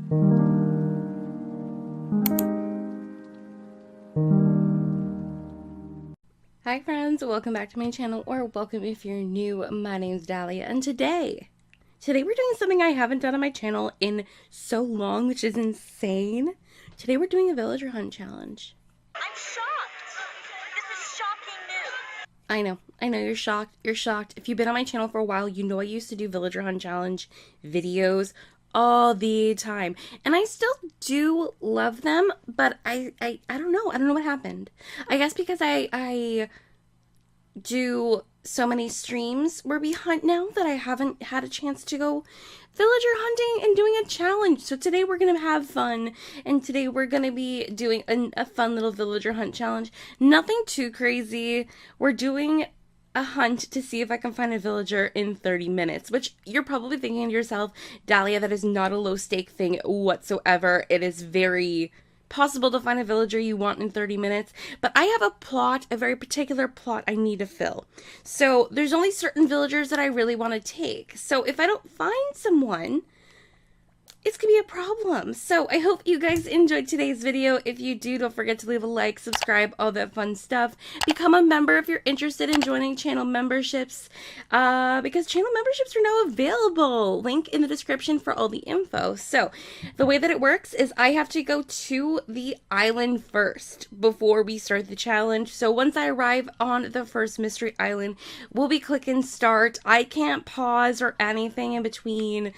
Hi friends, welcome back to my channel, or welcome if you're new. My name's Dahlia, and today we're doing something I haven't done on my channel in so long, which is insane. Today we're doing a villager hunt challenge. I'm shocked! This is shocking news! I know, you're shocked. If you've been on my channel for a while, you know I used to do villager hunt challenge videos all the time, and I still do love them, but I don't know what happened. I guess because I do so many streams where we hunt now that I haven't had a chance to go villager hunting and doing a challenge. So today we're gonna have fun, and today we're gonna be doing a fun little villager hunt challenge. Nothing too crazy. We're doing a hunt to see if I can find a villager in 30 minutes, which you're probably thinking to yourself, Dahlia, that is not a low stake thing whatsoever. It is very possible to find a villager you want in 30 minutes, but I have a plot, a very particular plot I need to fill. So there's only certain villagers that I really want to take. So if I don't find someone, it's gonna be a problem. So I hope you guys enjoyed today's video. If you do, don't forget to leave a like, subscribe, all that fun stuff. Become a member if you're interested in joining channel memberships, because channel memberships are now available. Link in the description for all the info. So the way that it works is I have to go to the island first before we start the challenge. So once I arrive on the first mystery island, we'll be clicking start. I can't pause or anything in between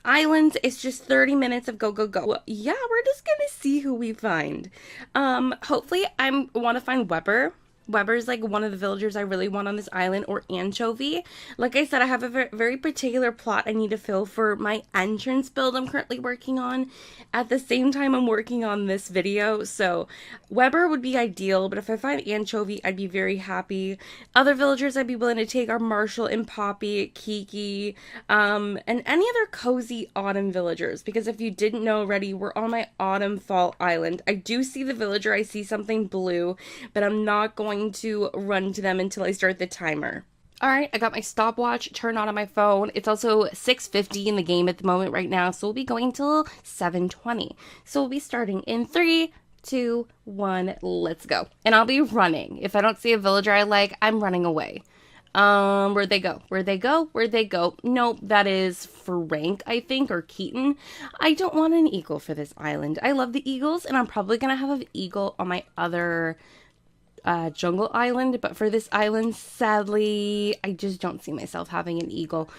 islands. It's just 30 minutes of go, go, go. Yeah, we're just gonna see who we find. Hopefully I want to find Weber. Weber's like one of the villagers I really want on this island, or Anchovy. Like I said, I have a very particular plot I need to fill for my entrance build I'm currently working on at the same time I'm working on this video. So Weber would be ideal, but if I find Anchovy, I'd be very happy. Other villagers I'd be willing to take are Marshall and Poppy, Kiki, and any other cozy autumn villagers, because if you didn't know already, we're on my autumn fall island. I do see the villager, I see something blue, but I'm not going to run to them until I start the timer. Alright, I got my stopwatch turned on my phone. It's also 6:50 in the game at the moment right now, so we'll be going till 7:20. So we'll be starting in 3, 2, 1, let's go. And I'll be running. If I don't see a villager I like, I'm running away. Where'd they go? Where'd they go? Where'd they go? Nope, that is Frank, I think, or Keaton. I don't want an eagle for this island. I love the eagles, and I'm probably gonna have an eagle on my other jungle island, but for this island, sadly, I just don't see myself having an eagle.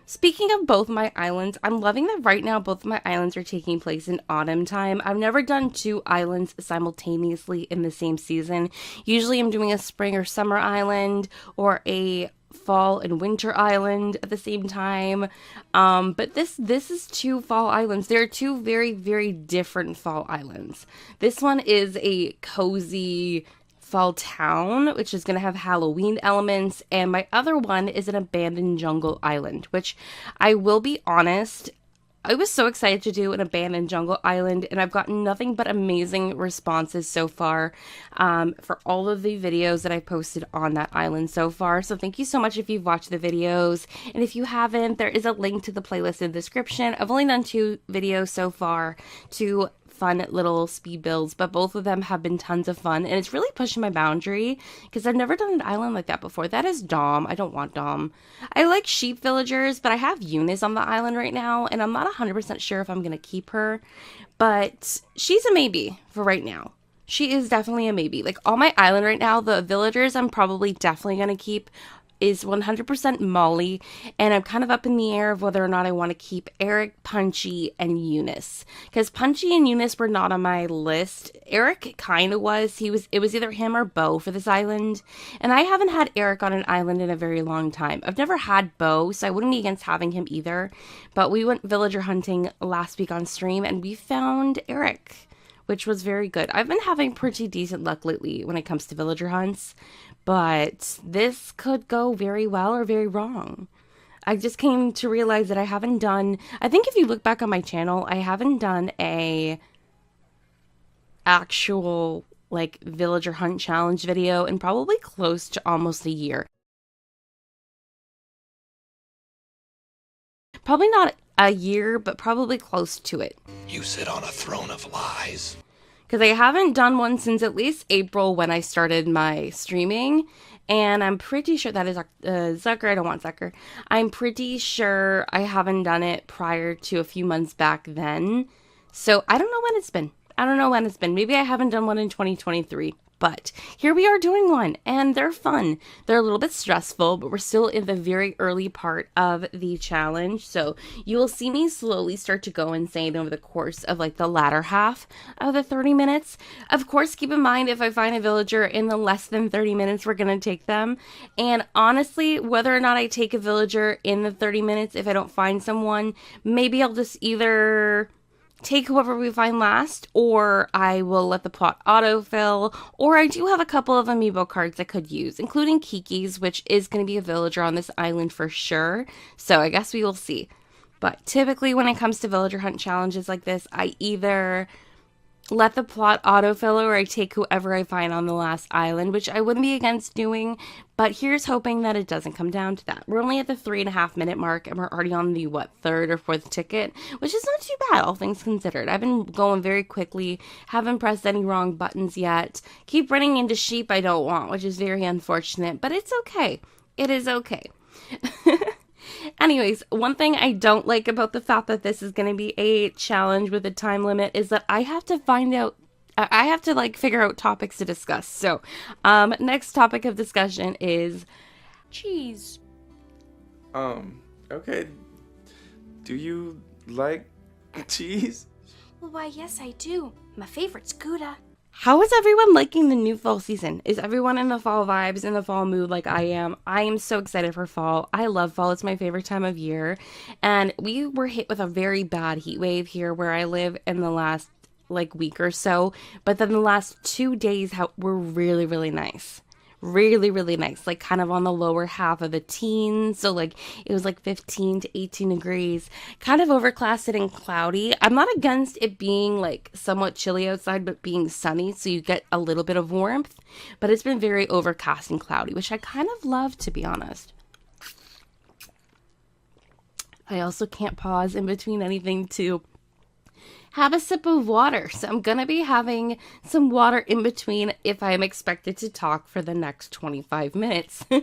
Speaking of both my islands, I'm loving that right now both of my islands are taking place in autumn time. I've never done 2 islands simultaneously in the same season. Usually I'm doing a spring or summer island, or a fall and winter island at the same time, but this is 2 fall islands. They're 2 very, very different fall islands. This one is a cozy fall town, which is going to have Halloween elements, and my other one is an abandoned jungle island, which I will be honest, I was so excited to do an abandoned jungle island, and I've gotten nothing but amazing responses so far for all of the videos that I posted on that island so far. So thank you so much if you've watched the videos, and if you haven't, there is a link to the playlist in the description. I've only done 2 videos so far, 2 fun little speed builds, but both of them have been tons of fun, and it's really pushing my boundary because I've never done an island like that before. That is Dom. I don't want Dom. I like sheep villagers, but I have Eunice on the island right now, and I'm not 100% sure if I'm going to keep her, but she's a maybe for right now. She is definitely a maybe. Like, on my island right now, the villagers I'm probably definitely going to keep is 100% Molly, and I'm kind of up in the air of whether or not I want to keep Eric, Punchy, and Eunice, because Punchy and Eunice were not on my list. Eric kind of was. It was either him or Bo for this island, and I haven't had Eric on an island in a very long time. I've never had Bo, so I wouldn't be against having him either, but we went villager hunting last week on stream, and we found Eric, which was very good. I've been having pretty decent luck lately when it comes to villager hunts, but this could go very well or very wrong. I just came to realize that I haven't done, I think if you look back on my channel, I haven't done a actual like villager hunt challenge video in probably close to almost a year. Probably not a year, but probably close to it. You sit on a throne of lies. Because I haven't done one since at least April when I started my streaming. And I'm pretty sure that is Zucker. I don't want Zucker. I'm pretty sure I haven't done it prior to a few months back then. So I don't know when it's been. Maybe I haven't done one in 2023. But here we are doing one, and they're fun. They're a little bit stressful, but we're still in the very early part of the challenge. So you will see me slowly start to go insane over the course of like the latter half of the 30 minutes. Of course, keep in mind, if I find a villager in the less than 30 minutes, we're going to take them. And honestly, whether or not I take a villager in the 30 minutes, if I don't find someone, maybe I'll just either take whoever we find last, or I will let the plot autofill, or I do have a couple of amiibo cards I could use, including Kiki's, which is going to be a villager on this island for sure, so I guess we will see. But typically when it comes to villager hunt challenges like this, I either let the plot autofill or I take whoever I find on the last island, which I wouldn't be against doing, but here's hoping that it doesn't come down to that. We're only at the 3.5 minute mark, and we're already on the, third or fourth ticket, which is not too bad, all things considered. I've been going very quickly, haven't pressed any wrong buttons yet, keep running into sheep I don't want, which is very unfortunate, but it's okay. It is okay. Anyways, one thing I don't like about the fact that this is going to be a challenge with a time limit is that I have to figure out topics to discuss. So, next topic of discussion is cheese. Okay. Do you like cheese? Well, why, yes, I do. My favorite's Gouda. How is everyone liking the new fall season? Is everyone in the fall vibes, in the fall mood like I am? I am so excited for fall. I love fall. It's my favorite time of year. And we were hit with a very bad heat wave here where I live in the last week or so. But then the last 2 days were really, really nice. Really, really nice, like kind of on the lower half of the teens. So like it was like 15 to 18 degrees, kind of overcasted and cloudy. I'm not against it being like somewhat chilly outside, but being sunny, so you get a little bit of warmth. But it's been very overcast and cloudy, which I kind of love, to be honest. I also can't pause in between anything to have a sip of water. So I'm going to be having some water in between if I'm expected to talk for the next 25 minutes. All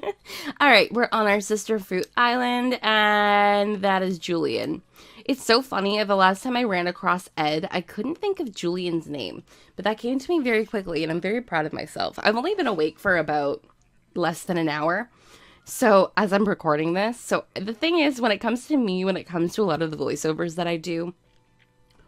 right, we're on our sister fruit island, and that is Julian. It's so funny. The last time I ran across Ed, I couldn't think of Julian's name, but that came to me very quickly, and I'm very proud of myself. I've only been awake for about less than an hour. So as I'm recording this, so the thing is, when it comes to me, when it comes to a lot of the voiceovers that I do,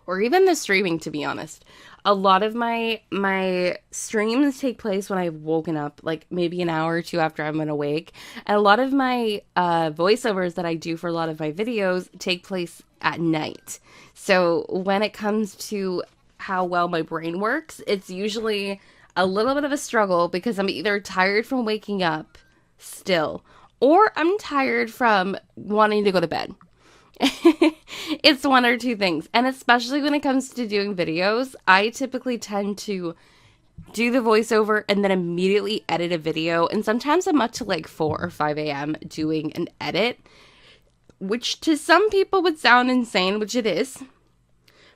or even the streaming, to be honest, a lot of my streams take place when I've woken up, like maybe an hour or two after I've been awake. And a lot of my voiceovers that I do for a lot of my videos take place at night. So when it comes to how well my brain works, it's usually a little bit of a struggle because I'm either tired from waking up still, or I'm tired from wanting to go to bed. It's one or two things. And especially when it comes to doing videos, I typically tend to do the voiceover and then immediately edit a video. And sometimes I'm up to like 4 or 5 a.m. doing an edit, which to some people would sound insane, which it is.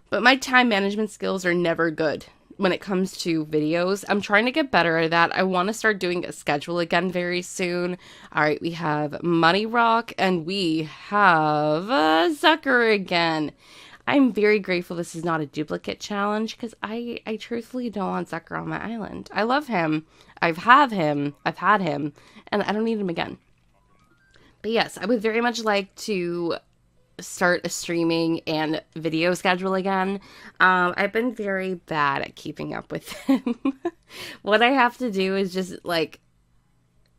But my time management skills are never good when it comes to videos. I'm trying to get better at that. I want to start doing a schedule again very soon. All right, we have Money Rock and we have Zucker again. I'm very grateful this is not a duplicate challenge because I truthfully don't want Zucker on my island. I love him. I've had him, and I don't need him again. But yes, I would very much like to start a streaming and video schedule again. I've been very bad at keeping up with him. What I have to do is just like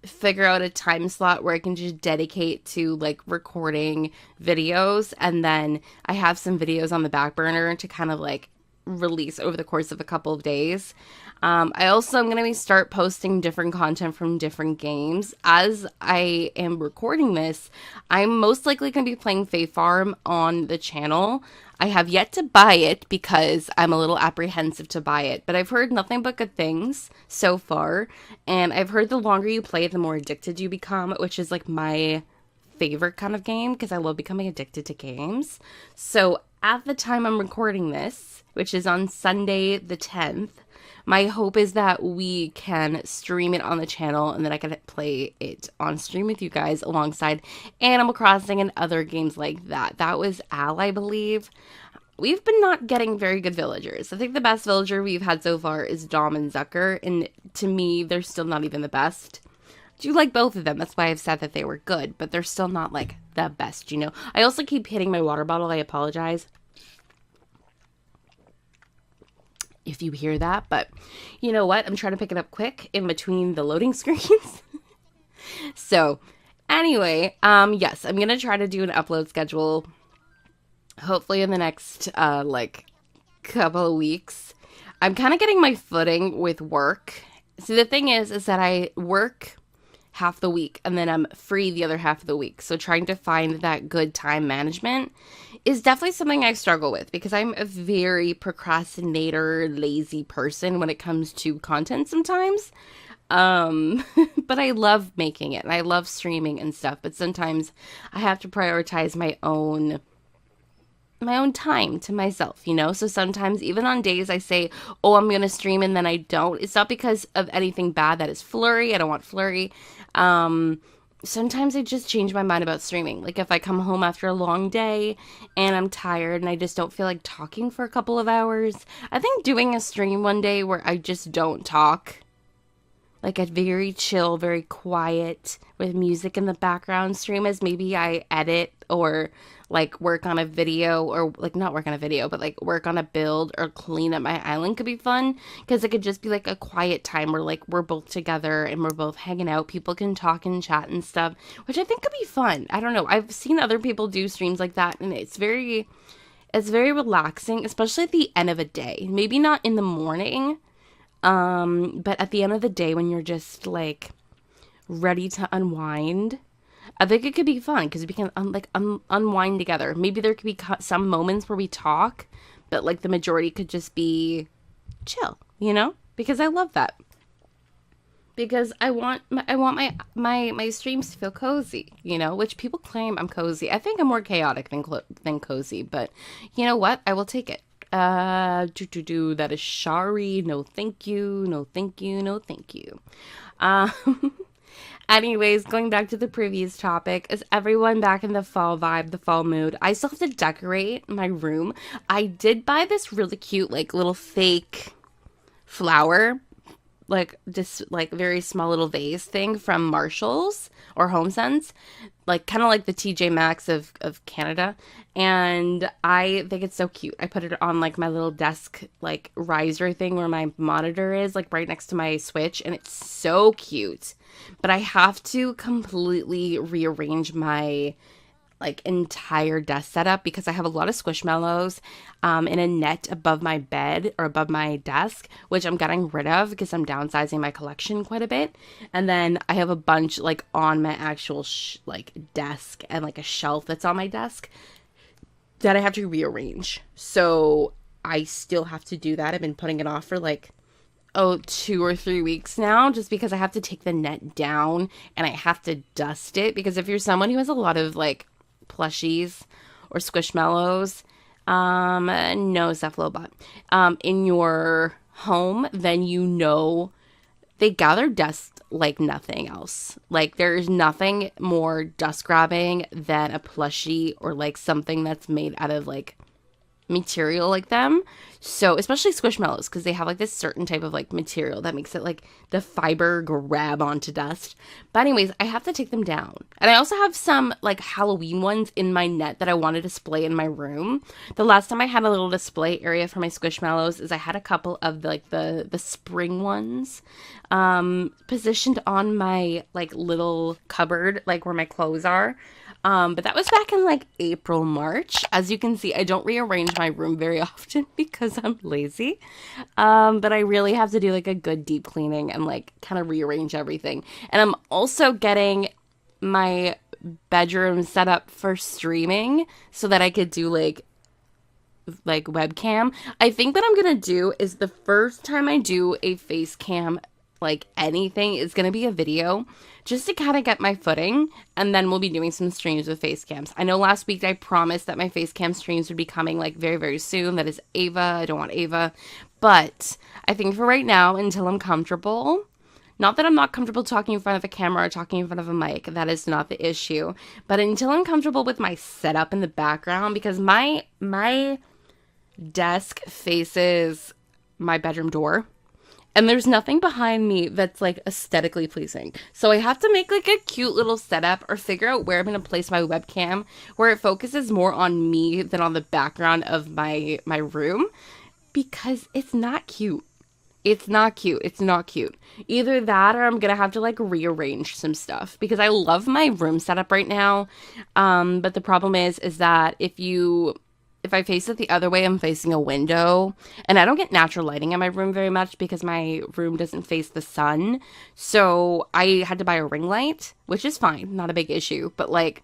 figure out a time slot where I can just dedicate to like recording videos, and then I have some videos on the back burner to kind of like release over the course of a couple of days. I also am going to start posting different content from different games. As I am recording this, I'm most likely going to be playing Fae Farm on the channel. I have yet to buy it because I'm a little apprehensive to buy it, but I've heard nothing but good things so far, and I've heard the longer you play it, the more addicted you become, which is like my favorite kind of game because I love becoming addicted to games. So at the time I'm recording this, which is on Sunday the 10th, my hope is that we can stream it on the channel and that I can play it on stream with you guys alongside Animal Crossing and other games like that. That was Al, I believe. We've been not getting very good villagers. I think the best villager we've had so far is Dom and Zucker, and to me, they're still not even the best. I do like both of them. That's why I've said that they were good, but they're still not, like, the best, you know? I also keep hitting my water bottle. I apologize if you hear that, but you know what? I'm trying to pick it up quick in between the loading screens. So, anyway, yes, I'm gonna try to do an upload schedule hopefully in the next, like, couple of weeks. I'm kind of getting my footing with work. See, the thing is that I work half the week and then I'm free the other half of the week. So trying to find that good time management is definitely something I struggle with because I'm a very procrastinator, lazy person when it comes to content sometimes. But I love making it and I love streaming and stuff. But sometimes I have to prioritize my own time to myself, you know? So sometimes even on days I say, oh, I'm going to stream and then I don't. It's not because of anything bad that is flurry. I don't want flurry. Sometimes I just change my mind about streaming. Like if I come home after a long day and I'm tired and I just don't feel like talking for a couple of hours, I think doing a stream one day where I just don't talk, like a very chill, very quiet with music in the background stream as maybe I edit or like work on a video or like not work on a video, but like work on a build or clean up my island could be fun because it could just be like a quiet time where like we're both together and we're both hanging out. People can talk and chat and stuff, which I think could be fun. I don't know. I've seen other people do streams like that and it's very relaxing, especially at the end of a day. Maybe not in the morning, but at the end of the day when you're just like ready to unwind. I think it could be fun because we can unwind together. Maybe there could be some moments where we talk, but like the majority could just be chill, you know? Because I love that. Because I want my streams to feel cozy, you know, which people claim I'm cozy. I think I'm more chaotic than cozy, but you know what? I will take it. That is Shari. No, thank you. No, thank you. No, thank you. Anyways, going back to the previous topic, is everyone back in the fall vibe, the fall mood? I still have to decorate my room. I did buy this really cute, like, little fake flower, like, just, like, very small little vase thing from Marshall's or HomeSense, like, kind of like the TJ Maxx of Canada, and I think it's so cute. I put it on, like, my little desk, like, riser thing where my monitor is, like, right next to my Switch, and it's so cute. But I have to completely rearrange my like entire desk setup because I have a lot of Squishmallows in a net above my bed or above my desk, which I'm getting rid of because I'm downsizing my collection quite a bit. And then I have a bunch like on my actual like desk and like a shelf that's on my desk that I have to rearrange. So I still have to do that. I've been putting it off for like 2 or 3 weeks now, just because I have to take the net down and I have to dust it. Because if you're someone who has a lot of like plushies or Squishmallows, no Cephalobot, in your home, then you know they gather dust like nothing else. Like there's nothing more dust grabbing than a plushie or like something that's made out of like material like them. So especially Squishmallows, because they have like this certain type of like material that makes it like the fiber grab onto dust. But anyways, I have to take them down. And I also have some like Halloween ones in my net that I want to display in my room. The last time I had a little display area for my Squishmallows is I had a couple of like the spring ones positioned on my like little cupboard, like where my clothes are. But that was back in like April, March. As you can see, I don't rearrange my room very often because I'm lazy. But I really have to do like a good deep cleaning and like kind of rearrange everything. And I'm also getting my bedroom set up for streaming so that I could do like webcam. I think what I'm gonna do is the first time I do a face cam like anything, is going to be a video just to kind of get my footing, and then we'll be doing some streams with face cams. I know last week I promised that my face cam streams would be coming like very, very soon. That is Ava. I don't want Ava. But I think for right now, until I'm comfortable, not that I'm not comfortable talking in front of a camera or talking in front of a mic, that is not the issue, but until I'm comfortable with my setup in the background, because my desk faces my bedroom door, and there's nothing behind me that's like aesthetically pleasing. So I have to make like a cute little setup or figure out where I'm going to place my webcam where it focuses more on me than on the background of my room, because it's not cute. It's not cute. It's not cute. Either that or I'm going to have to like rearrange some stuff, because I love my room setup right now. But the problem is that if I face it the other way, I'm facing a window, and I don't get natural lighting in my room very much because my room doesn't face the sun. So I had to buy a ring light, which is fine, not a big issue. But like,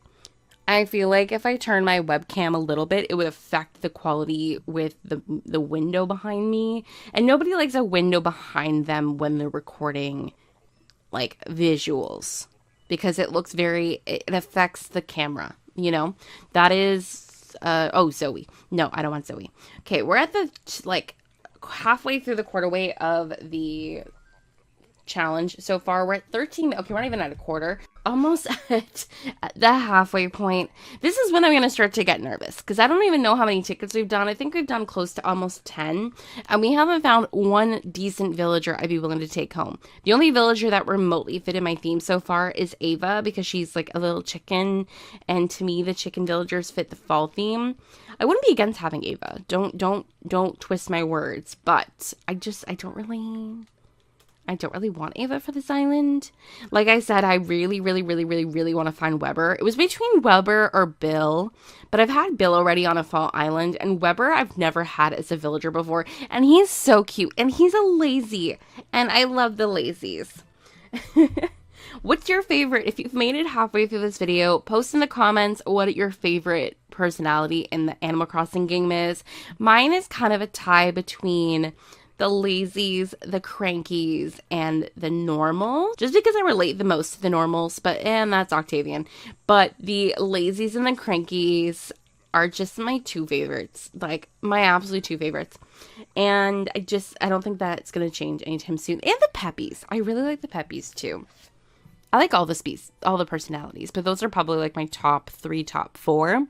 I feel like if I turn my webcam a little bit, it would affect the quality with the window behind me. And nobody likes a window behind them when they're recording like visuals, because it looks it affects the camera, you know? That is oh, Zoe. No, I don't want Zoe. Okay, we're at the like halfway through the quarterway of the challenge so far. We're at 13. Okay, we're not even at a quarter. Almost at the halfway point. This is when I'm going to start to get nervous, because I don't even know how many tickets we've done. I think we've done close to almost 10, and we haven't found one decent villager I'd be willing to take home. The only villager that remotely fit in my theme so far is Ava, because she's like a little chicken, and to me the chicken villagers fit the fall theme. I wouldn't be against having Ava. Don't twist my words, but I don't really want Ava for this island. Like I said, I really want to find Weber. It was between Weber or Bill, but I've had Bill already on a fall island, and Weber I've never had as a villager before, and he's so cute, and he's a lazy, and I love the lazies. What's your favorite? If you've made it halfway through this video, post in the comments what your favorite personality in the Animal Crossing game is. Mine is kind of a tie between the lazies, the crankies, and the normal, just because I relate the most to the normals, and that's Octavian. But the lazies and the crankies are just my two favorites, like my absolute two favorites. And I don't think that's going to change anytime soon. And the peppies. I really like the peppies too. I like all the personalities, but those are probably like my top 3, top 4.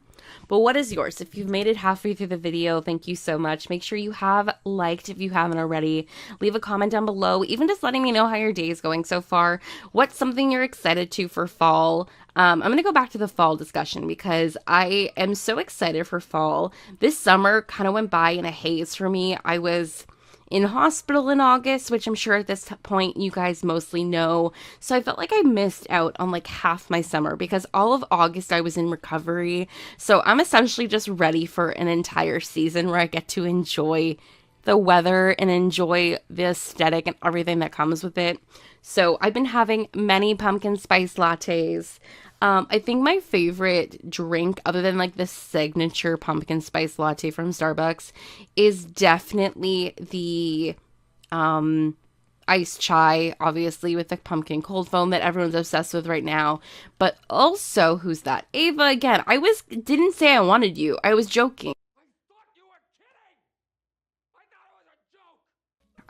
But what is yours? If you've made it halfway through the video, thank you so much. Make sure you have liked if you haven't already. Leave a comment down below, even just letting me know how your day is going so far. What's something you're excited to for fall? I'm going to go back to the fall discussion because I am so excited for fall. This summer kind of went by in a haze for me. I was in hospital in August, which I'm sure at this point you guys mostly know. So I felt like I missed out on like half my summer because all of August I was in recovery. So I'm essentially just ready for an entire season where I get to enjoy the weather and enjoy the aesthetic and everything that comes with it. So I've been having many pumpkin spice lattes. I think my favorite drink, other than like the signature pumpkin spice latte from Starbucks, is definitely the iced chai, obviously, with the pumpkin cold foam that everyone's obsessed with right now. But also, who's that? Ava again. Didn't say I wanted you. I was joking.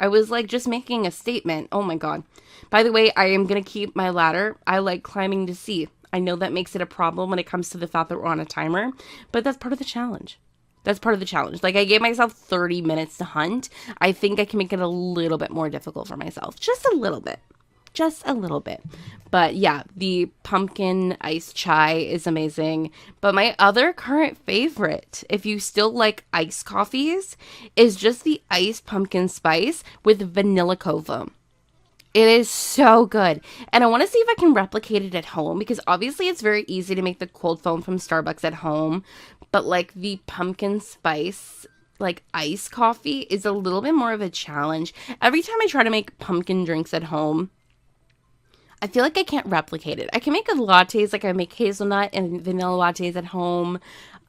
I was like just making a statement. Oh my god. By the way, I am going to keep my ladder. I like climbing to see. I know that makes it a problem when it comes to the fact that we're on a timer, but that's part of the challenge. That's part of the challenge. Like, I gave myself 30 minutes to hunt. I think I can make it a little bit more difficult for myself. Just a little bit. Just a little bit. But yeah, the pumpkin iced chai is amazing. But my other current favorite, if you still like iced coffees, is just the iced pumpkin spice with vanilla cocoa. It is so good. And I want to see if I can replicate it at home, because obviously it's very easy to make the cold foam from Starbucks at home. But like the pumpkin spice, like iced coffee is a little bit more of a challenge. Every time I try to make pumpkin drinks at home, I feel like I can't replicate it. I can make lattes, like I make hazelnut and vanilla lattes at home.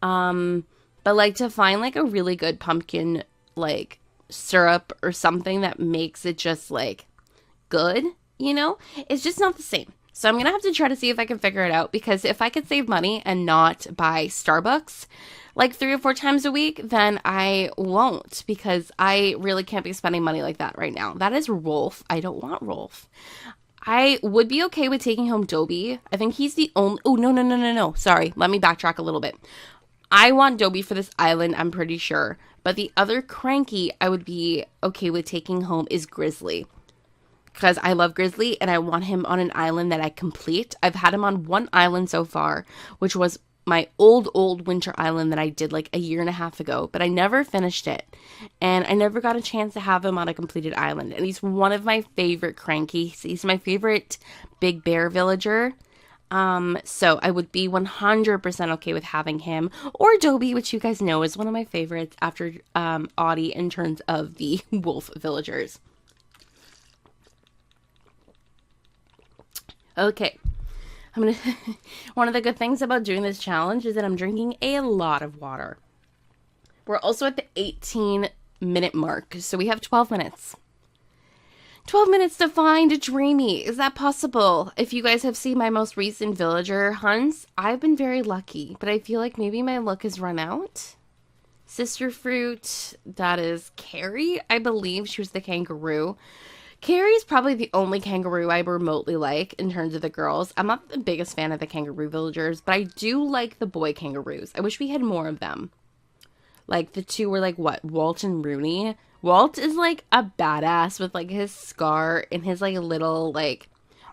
But like to find like a really good pumpkin like syrup or something that makes it just like good, you know? It's just not the same. So I'm going to have to try to see if I can figure it out, because if I could save money and not buy Starbucks like 3 or 4 times a week, then I won't, because I really can't be spending money like that right now. That is Rolf. I don't want Rolf. I would be okay with taking home Dobie. I think he's the only... Oh, no. Sorry. Let me backtrack a little bit. I want Dobie for this island, I'm pretty sure. But the other cranky I would be okay with taking home is Grizzly. Because I love Grizzly and I want him on an island that I complete. I've had him on one island so far, which was my old winter island that I did like a year and a half ago, but I never finished it. And I never got a chance to have him on a completed island. And he's one of my favorite crankies. He's my favorite big bear villager. So I would be 100% okay with having him, or Dobie, which you guys know is one of my favorites after Audie in terms of the wolf villagers. Okay. One of the good things about doing this challenge is that I'm drinking a lot of water. We're also at the 18-minute mark, so we have 12 minutes. 12 minutes to find a DREAMIE. Is that possible? If you guys have seen my most recent villager hunts, I've been very lucky, but I feel like maybe my luck has run out. Sister Fruit, that is Carrie, I believe. She was the kangaroo. Carrie's probably the only kangaroo I remotely like in terms of the girls. I'm not the biggest fan of the kangaroo villagers, but I do like the boy kangaroos. I wish we had more of them. Like, the two were like, what, Walt and Rooney? Walt is like a badass with like his scar and his like little like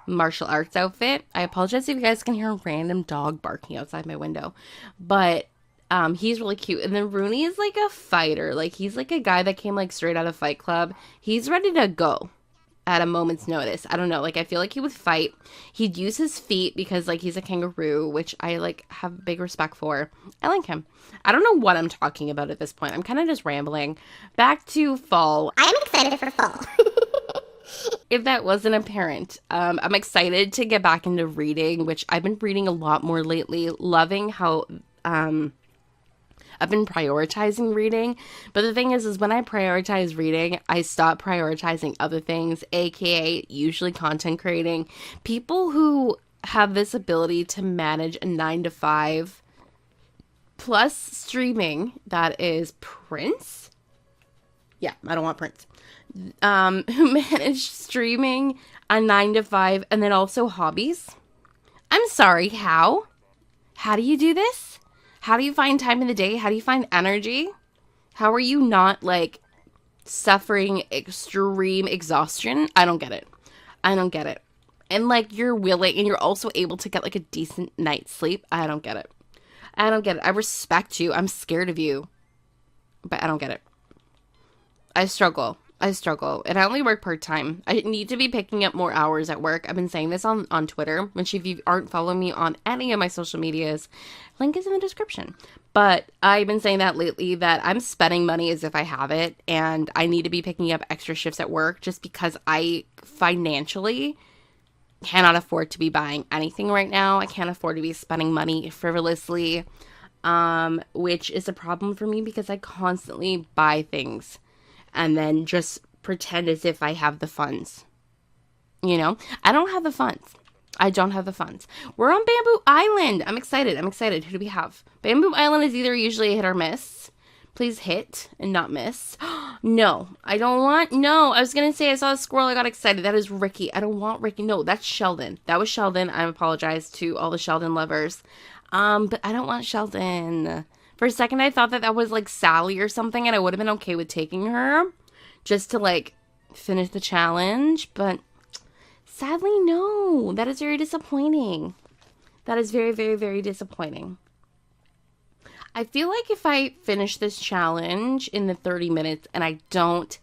martial arts outfit. I apologize if you guys can hear a random dog barking outside my window, but he's really cute. And then Rooney is like a fighter. Like, he's like a guy that came like straight out of Fight Club. He's ready to go at a moment's notice. I don't know, like, I feel like he would fight. He'd use his feet because like he's a kangaroo, which I like have big respect for. I like him. I don't know what I'm talking about at this point. I'm kind of just rambling. Back to fall. I am excited for fall. If that wasn't apparent, I'm excited to get back into reading, which I've been reading a lot more lately. Loving how I've been prioritizing reading. But the thing is when I prioritize reading, I stop prioritizing other things, aka usually content creating. People who have this ability to manage a 9-to-5 plus streaming, that is Prince. Yeah, I don't want Prince. Who manage streaming a 9-to-5 and then also hobbies. I'm sorry, how? How do you do this? How do you find time in the day? How do you find energy? How are you not, like, suffering extreme exhaustion? I don't get it. I don't get it. And, like, you're willing and you're also able to get, like, a decent night's sleep. I don't get it. I don't get it. I respect you. I'm scared of you. But I don't get it. I struggle. And I only work part-time. I need to be picking up more hours at work. I've been saying this on Twitter, which if you aren't following me on any of my social medias, link is in the description. But I've been saying that lately, that I'm spending money as if I have it, and I need to be picking up extra shifts at work just because I financially cannot afford to be buying anything right now. I can't afford to be spending money frivolously, which is a problem for me because I constantly buy things and then just pretend as if I have the funds. You know? I don't have the funds. I don't have the funds. We're on Bamboo Island. I'm excited. Who do we have? Bamboo Island is either usually a hit or miss. Please hit and not miss. No, I don't want... No, I was going to say I saw a squirrel. I got excited. That is Ricky. I don't want Ricky. No, that's Sheldon. That was Sheldon. I apologize to all the Sheldon lovers. But I don't want Sheldon. For a second, I thought that was, like, Sally or something, and I would have been okay with taking her just to, like, finish the challenge. But sadly, no. That is very disappointing. That is very, very, very disappointing. I feel like if I finish this challenge in the 30 minutes and I don't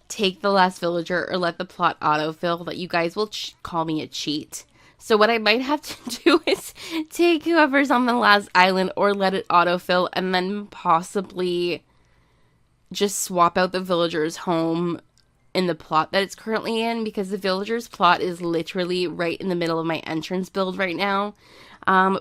take the last villager or let the plot autofill, that you guys will call me a cheat. So what I might have to do is take whoever's on the last island or let it autofill and then possibly just swap out the villager's home in the plot that it's currently in, because the villager's plot is literally right in the middle of my entrance build right now.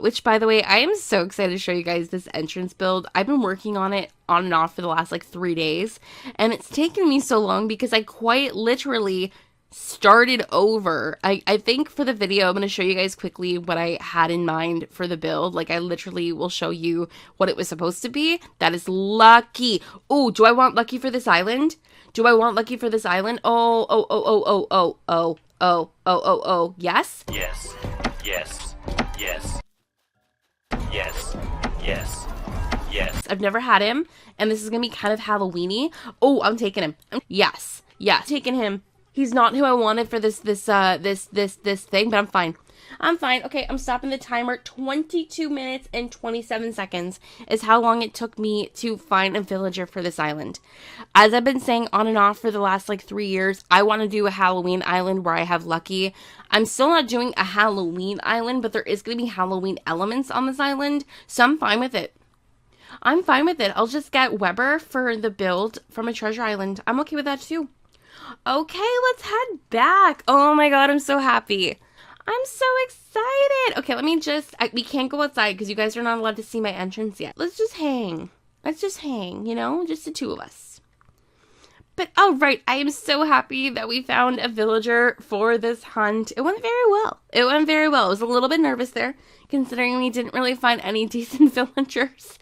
Which, by the way, I am so excited to show you guys this entrance build. I've been working on it on and off for the last, like, 3 days. And it's taken me so long because I quite literally started over. I think for the video, I'm going to show you guys quickly what I had in mind for the build. Like, I literally will show you what it was supposed to be. That is Lucky. Oh, do I want Lucky for this island? Do I want Lucky for this island? Oh, oh, oh, oh, oh, oh, oh, oh, oh, oh, oh, yes? Yes. Yes. Yes. Yes. Yes. Yes. I've never had him, and this is going to be kind of Halloween-y. Oh, I'm taking him. Yes. Yes. Taking him. He's not who I wanted for this thing, but I'm fine. I'm fine. Okay, I'm stopping the timer. 22 minutes and 27 seconds is how long it took me to find a villager for this island. As I've been saying on and off for the last like 3 years, I want to do a Halloween island where I have Lucky. I'm still not doing a Halloween island, but there is going to be Halloween elements on this island, so I'm fine with it. I'm fine with it. I'll just get Weber for the build from a treasure island. I'm okay with that too. Okay, let's head back. Oh my god, I'm so happy. I'm so excited. Okay, let me just... we can't go outside because you guys are not allowed to see my entrance yet. Let's just hang. Let's just hang, you know? Just the two of us. But, oh, right. I am so happy that we found a villager for this hunt. It went very well. It went very well. I was a little bit nervous there, considering we didn't really find any decent villagers.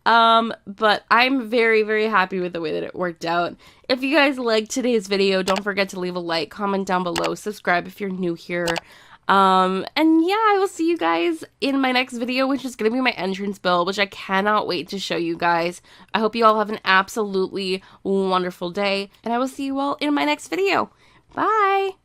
But I'm very, very happy with the way that it worked out. If you guys liked today's video, don't forget to leave a like, comment down below, subscribe if you're new here. And yeah, I will see you guys in my next video, which is going to be my entrance build, which I cannot wait to show you guys. I hope you all have an absolutely wonderful day, and I will see you all in my next video. Bye!